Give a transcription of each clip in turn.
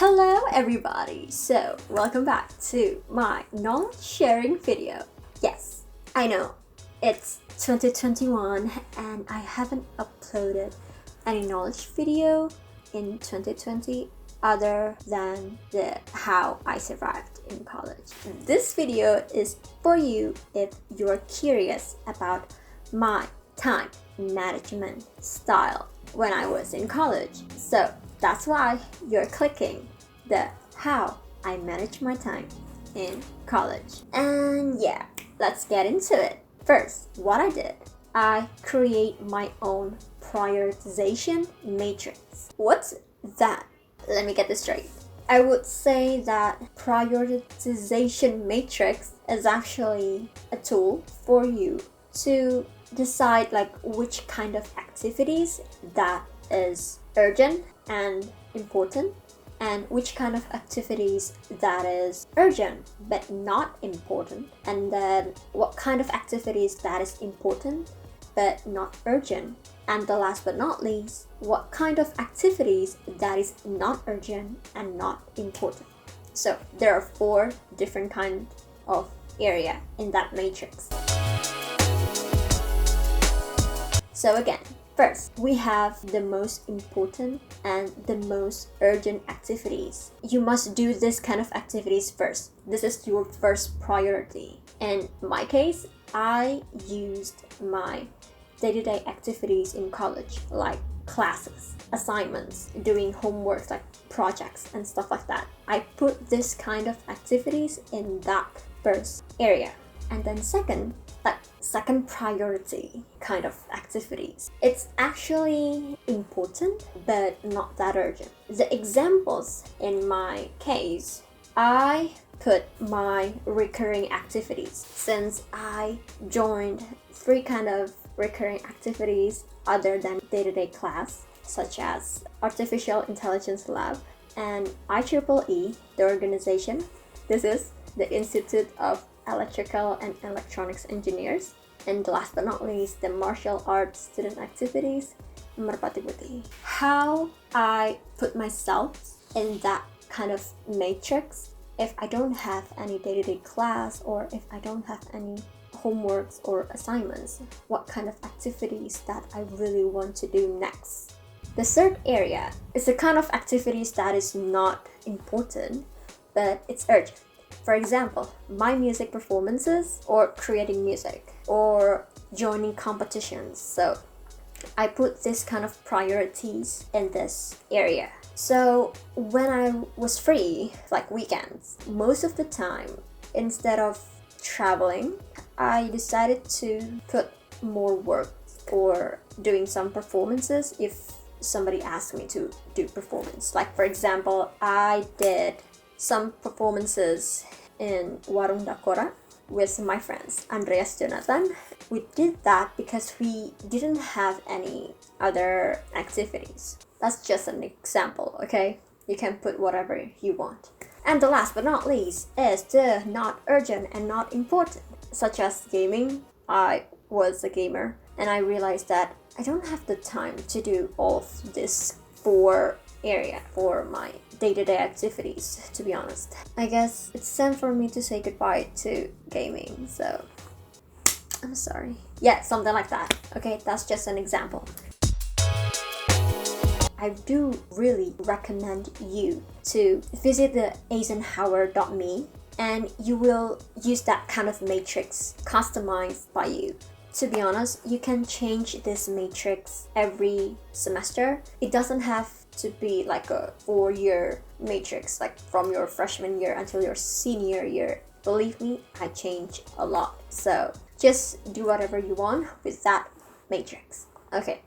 Hello everybody! So, welcome back to my knowledge sharing video. Yes, I know, it's 2021 and I haven't uploaded any knowledge video in 2020 other than the how I survived in college. This video is for you if you're curious about my time management style when I was in college. So that's why you're clicking the how I manage my time in college. And yeah, let's get into it. First, what I did, I create my own prioritization matrix. What's that? Let me get this straight. I would say that prioritization matrix is actually a tool for you to decide like which kind of activities that is urgent and important and which kind of activities that is urgent but not important, and then what kind of activities that is important but not urgent, and the last but not least, what kind of activities that is not urgent and not important. So there are 4 different kinds of area in that matrix. So again, first, we have the most important and the most urgent activities. You must do this kind of activities first. This is your first priority. In my case, I used my day-to-day activities in college, like classes, assignments, doing homework like projects and stuff like that. I put this kind of activities in that first area. And then second priority kind of activities. It's actually important but not that urgent. The examples in my case, I put my recurring activities since I joined 3 kind of recurring activities other than day-to-day class, such as Artificial Intelligence Lab and IEEE, the organization. This is the Institute of Electrical and Electronics Engineers, and last but not least, the martial arts student activities, Merpati Putih. How I put myself in that kind of matrix if I don't have any day-to-day class or if I don't have any homeworks or assignments, what kind of activities that I really want to do next. The third area is the kind of activities that is not important but it's urgent. For example, my music performances or creating music or joining competitions. So I put this kind of priorities in this area. So when I was free, like weekends, most of the time, instead of traveling, I decided to put more work or doing some performances if somebody asked me to do performance. Like for example, I did some performances in Warung Dakora with my friends Andreas Jonathan. We did that because we didn't have any other activities. That's just an example, okay? You can put whatever you want. And the last but not least is the not urgent and not important, such as gaming. I was a gamer and I realized that I don't have the time to do all of this 4 area for my day-to-day activities, to be honest. I guess it's time for me to say goodbye to gaming, so I'm sorry. Yeah, something like that. Okay, that's just an example. I do really recommend you to visit the eisenhower.me and you will use that kind of matrix customized by you. To be honest, you can change this matrix every semester. It doesn't have to be like a 4-year matrix, like from your freshman year until your senior year. Believe me, I change a lot. So just do whatever you want with that matrix. Okay,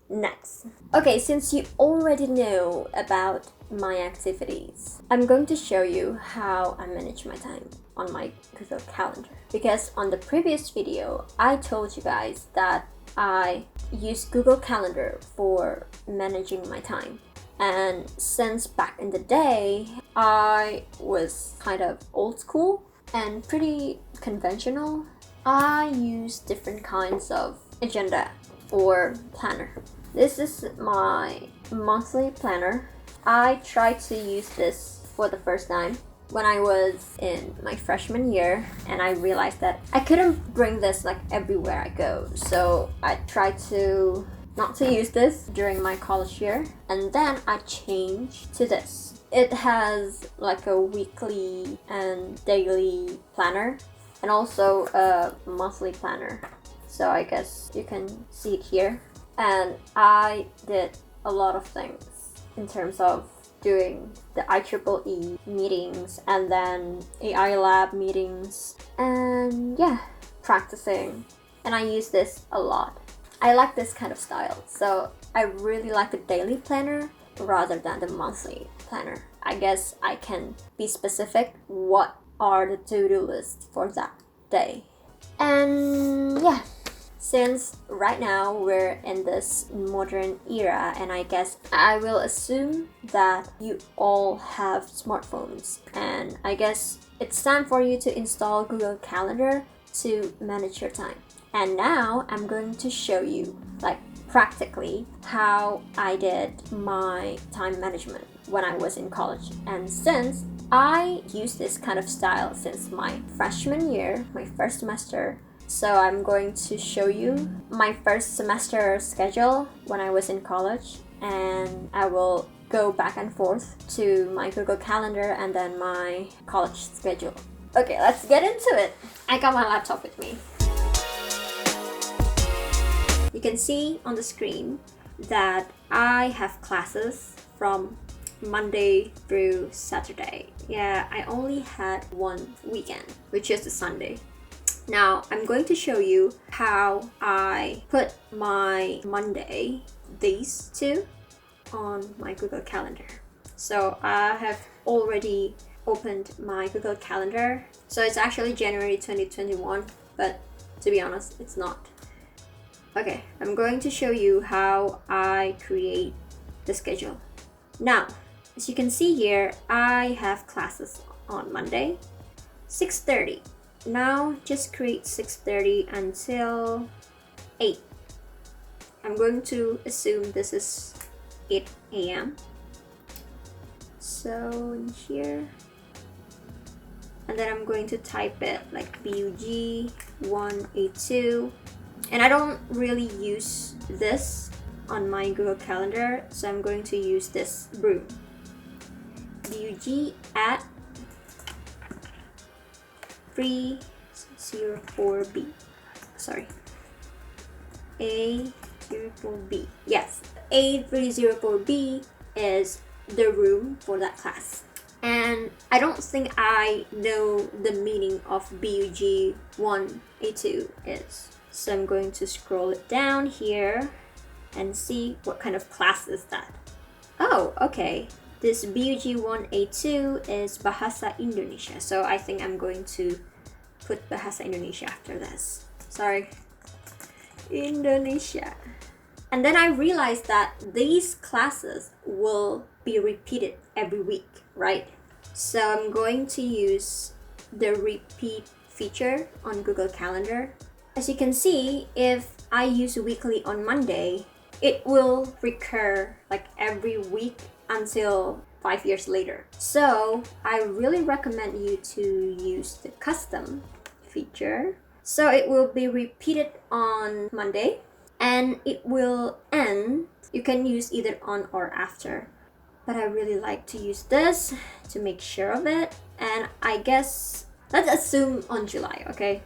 next. Okay, since you already know about my activities, I'm going to show you how I manage my time on my Google Calendar. Because on the previous video, I told you guys that I use Google Calendar for managing my time. And since back in the day, I was kind of old school and pretty conventional, I use different kinds of agenda or planner. This is my monthly planner I tried to use this for the first time when I was in my freshman year, and I realized that I couldn't bring this like everywhere I go. So I tried to not to use this during my college year, and then I changed to this. It has like a weekly and daily planner and also a monthly planner. So I guess you can see it here. And I did a lot of things in terms of doing the IEEE meetings and then AI lab meetings and yeah, practicing. And I use this a lot. I like this kind of style, so I really like the daily planner rather than the monthly planner. I guess I can be specific what are the to-do lists for that day. And yeah, since right now we're in this modern era, and I guess I will assume that you all have smartphones, and I guess it's time for you to install Google Calendar to manage your time. And now I'm going to show you like practically how I did my time management when I was in college. And since I use this kind of style since my freshman year, my first semester, so I'm going to show you my first semester schedule when I was in college, and I will go back and forth to my Google Calendar and then my college schedule. Okay, let's get into it. I got my laptop with me. You can see on the screen that I have classes from Monday through Saturday. Yeah, I only had one weekend, which is the Sunday. Now, I'm going to show you how I put my Monday, these two, on my Google Calendar. So I have already opened my Google Calendar. So it's actually January 2021, but to be honest, it's not. Okay, I'm going to show you how I create the schedule. Now, as you can see here, I have classes on Monday, 6:30. Now, just create 6:30 until 8. I'm going to assume this is 8 a.m. So in here, and then I'm going to type it like BUG 182. And I don't really use this on my Google Calendar, so I'm going to use this broom. BUG at 304B. Sorry. A04B. Yes, A304B is the room for that class. And I don't think I know the meaning of BUG 182 is. So I'm going to scroll it down here and see what kind of class is that. Oh, okay. This BUG 182 is Bahasa Indonesia. So I think I'm going to put Bahasa Indonesia after this. Sorry. Indonesia. And then I realized that these classes will be repeated every week, right? So I'm going to use the repeat feature on Google Calendar. As you can see, if I use weekly on Monday, it will recur like every week until 5 years later. So I really recommend you to use the custom feature. So it will be repeated on Monday and it will end. You can use either on or after. But I really like to use this to make sure of it. And I guess, let's assume on July, okay?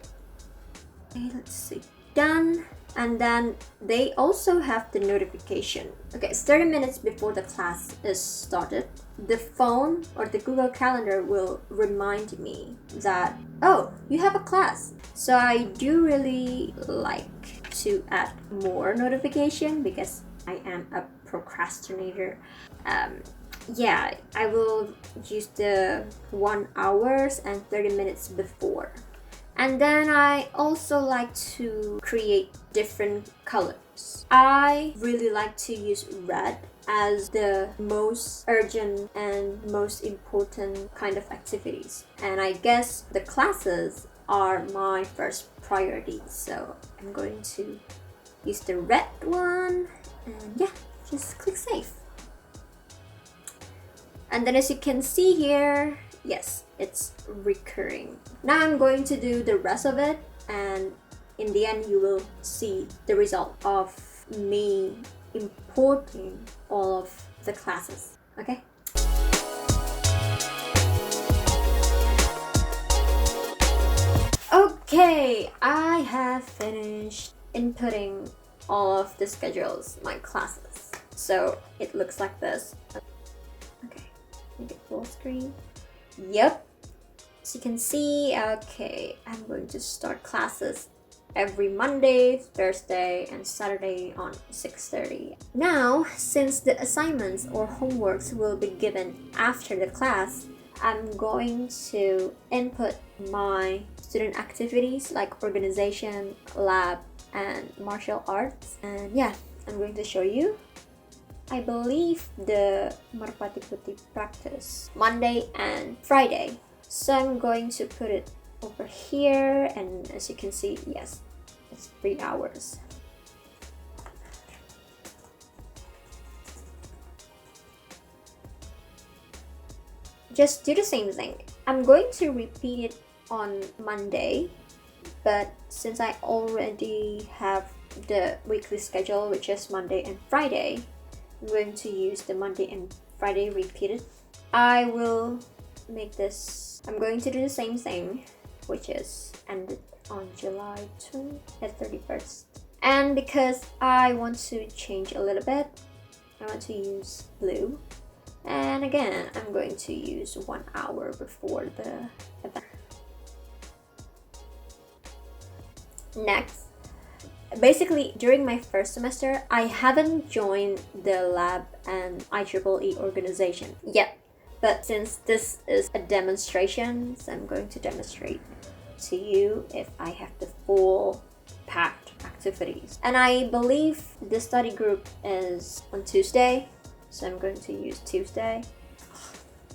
Okay, let's see. Done. And then they also have the notification. Okay, it's 30 minutes before the class is started. The phone or the Google Calendar will remind me that, oh, you have a class. So I do really like to add more notification because I am a procrastinator. Yeah, I will use the 1 hour and 30 minutes before. And then I also like to create different colors. I really like to use red as the most urgent and most important kind of activities. And I guess the classes are my first priority. So I'm going to use the red one. And yeah, just click save. And then as you can see here, yes, it's recurring. Now I'm going to do the rest of it, and in the end you will see the result of me importing all of the classes. Okay? Okay, I have finished inputting all of the schedules, my classes. So it looks like this. Okay, make it full screen. Yep. As you can see, okay, I'm going to start classes every Monday, Thursday, and Saturday on 6:30. Now, since the assignments or homeworks will be given after the class, I'm going to input my student activities like organization, lab, and martial arts. And yeah, I'm going to show you. I believe the Merpati Putih practice Monday and Friday. So I'm going to put it over here, and as you can see, yes, it's 3 hours. Just do the same thing. I'm going to repeat it on Monday, but since I already have the weekly schedule, which is Monday and Friday, I'm going to use the Monday and Friday repeated. I will make this, I'm going to do the same thing, which is ended on July 31st. And because I want to change a little bit, I want to use blue. And again, I'm going to use 1 hour before the event. Next, basically during my first semester, I haven't joined the lab and IEEE organization yet. But since this is a demonstration, so I'm going to demonstrate to you if I have the full packed activities. And I believe the study group is on Tuesday, so I'm going to use Tuesday.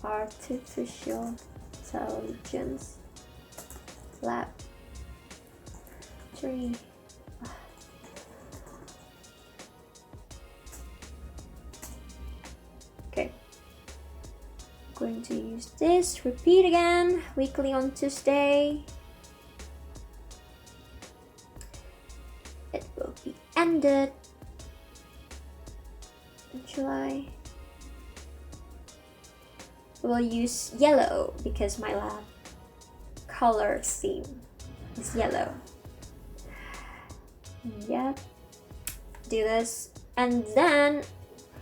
Artificial Intelligence Lab 3. Okay. Going to use this, repeat again, weekly on Tuesday. It will be ended in July. We'll use yellow because my lab color theme is yellow. Yep. Do this, and then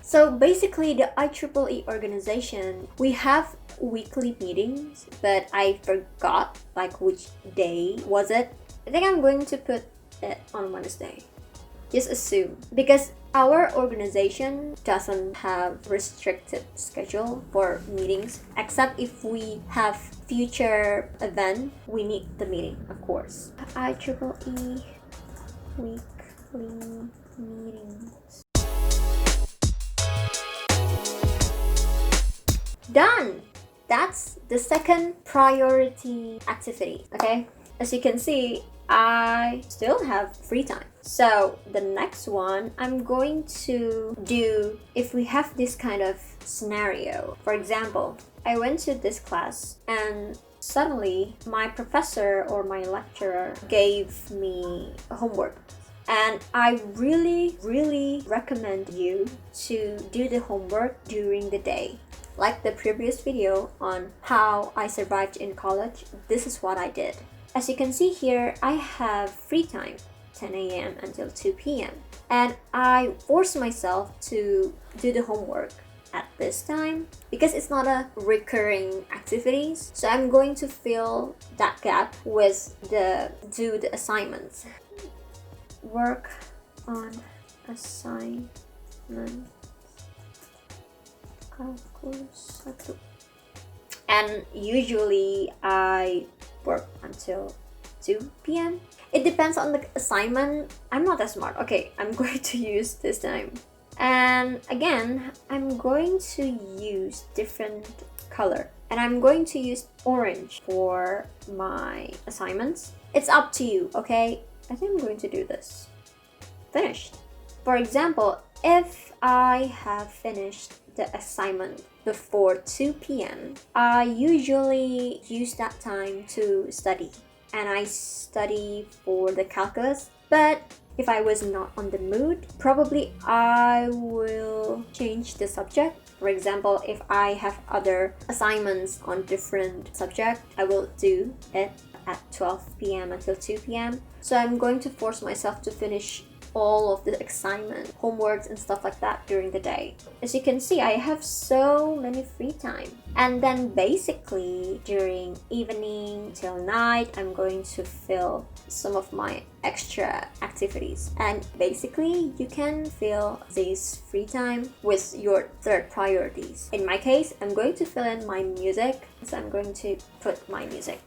so basically the IEEE organization, we have weekly meetings, but I forgot like which day was it. I think I'm going to put it on Wednesday. Just assume, because our organization doesn't have restricted schedule for meetings, except if we have future event, we need the meeting, of course. IEEE weekly meetings. Done! That's the second priority activity, okay? As you can see, I still have free time. So the next one, I'm going to do if we have this kind of scenario. For example, I went to this class and suddenly my professor or my lecturer gave me homework. And I really recommend you to do the homework during the day. Like the previous video on how I survived in college, this is what I did. As you can see here, I have free time, 10 a.m. until 2 p.m. And I force myself to do the homework at this time because it's not a recurring activities. So I'm going to fill that gap with do the assignments. Work on assignment. Calculus 1. And usually I work until 2 p.m. It depends on the assignment. I'm not that smart. Okay, I'm going to use this time. And again, I'm going to use different color. And I'm going to use orange for my assignments. It's up to you, okay? I think I'm going to do this. Finished. For example, if I have finished the assignment before 2 p.m., I usually use that time to study. And I study for the calculus. But if I was not on the mood, probably I will change the subject. For example, if I have other assignments on different subject, I will do it at 12 p.m. until 2 p.m. So I'm going to force myself to finish all of the assignment, homeworks and stuff like that during the day. As you can see, I have so many free time. And then basically during evening till night, I'm going to fill some of my extra activities. And basically you can fill this free time with your third priorities. In my case, I'm going to fill in my music, so I'm going to put my music.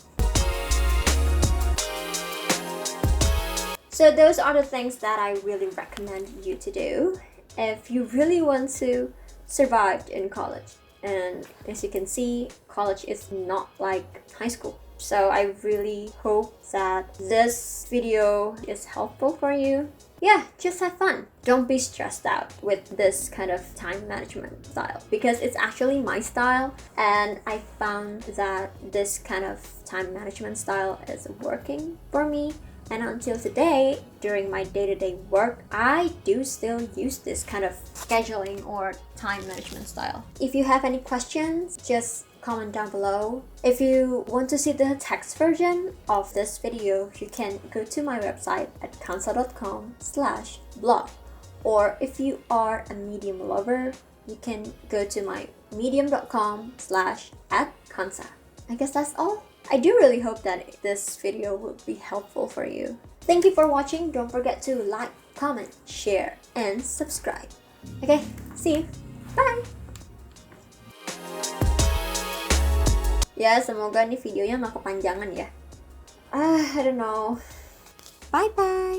So those are the things that I really recommend you to do if you really want to survive in college. And as you can see, college is not like high school. So I really hope that this video is helpful for you. Yeah, just have fun. Don't be stressed out with this kind of time management style, because it's actually my style, and I found that this kind of time management style is working for me. And until today, during my day-to-day work, I do still use this kind of scheduling or time management style. If you have any questions, just comment down below. If you want to see the text version of this video, you can go to my website at qhansa.com/blog. Or if you are a Medium lover, you can go to my medium.com/@qhansa. I guess that's all. I do really hope that this video will be helpful for you. Thank you for watching. Don't forget to like, comment, share, and subscribe. Okay, see you. Bye! Ya, semoga nih videonya nggak kepanjangan ya. I don't know. Bye-bye!